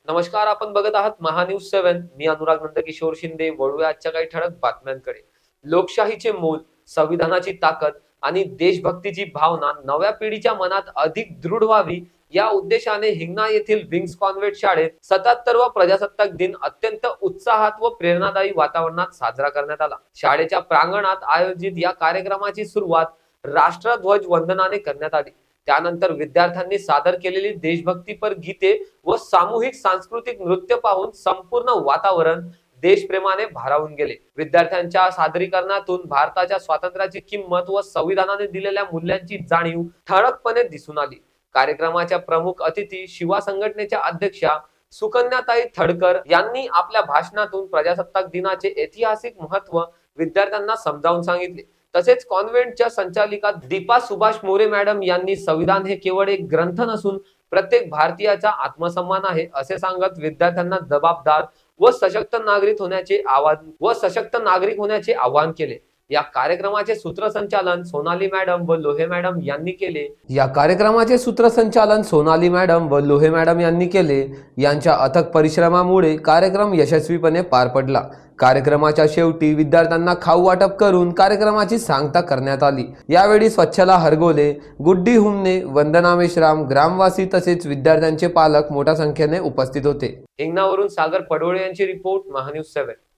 नमस्कार, आपण बघत आहात महान्यूज 7. मी अनुराग नंदकिशोर शिंदे. वळूया आजच्या काही ठळक बातम्यांकडे. लोकशाहीचे मोल, संविधानाची ताकद आणि देशभक्तीची भावना नव्या पिढीच्या मनात अधिक दृढ व्हावी या उद्देशाने हिंगणा येथील विंग्स कॉन्व्हेंट शाळेत 77वा प्रजासत्ताक दिन अत्यंत उत्साहात व प्रेरणादायी वातावरणात साजरा करण्यात आला. शाळेच्या प्रांगणात आयोजित या कार्यक्रमाची सुरुवात राष्ट्रध्वज वंदनाने करण्यात आली. त्यानंतर विद्यार्थ्यांनी सादर केलेली देशभक्तीपर गीते व सामूहिक सांस्कृतिक नृत्य पाहून संपूर्ण वातावरण देशप्रेमाने भारावून गेले. विद्यार्थ्यांच्या सादरीकरणातून भारताच्या स्वातंत्र्याची किंमत व संविधानाने दिलेल्या मूल्यांची जाणीव ठळकपणे दिसून आली. कार्यक्रमाच्या प्रमुख अतिथी शिवा संघटनेच्या अध्यक्षा सुकन्याताई थडकर यांनी आपल्या भाषणातून प्रजासत्ताक दिनाचे ऐतिहासिक महत्त्व विद्यार्थ्यांना समजावून सांगितले. तसेच कॉन्व्हेंटच्या संचालिका दीपा सुभाष मोरे मॅडम यांनी संविधान हे केवळ एक ग्रंथ नसून प्रत्येक भारतीयाचा आत्मसन्मान आहे असे सांगत विद्यार्थ्यांना जबाबदार व सशक्त नागरिक होण्याचे आवाहन केले. या कार्यक्रमाचे सूत्रसंचालन सोनाली मॅडम व लोहे मॅडम यांनी केले. यांच्या अथक परिश्रमामुळे कार्यक्रम यशस्वीपणे पार पडला. कार्यक्रमाच्या शेवटी विद्यार्थ्यांना खाऊ वाटप करून कार्यक्रमाची सांगता करण्यात आली. यावेळी स्वच्छला हरगोले, गुड्डी हुमने, वंदना मेश्राम, ग्रामवासी तसेच विद्यार्थ्यांचे पालक मोठ्या संख्येने उपस्थित होते. हिंगणावरून सागर पडोळे यांची रिपोर्ट, महान्यूज 7.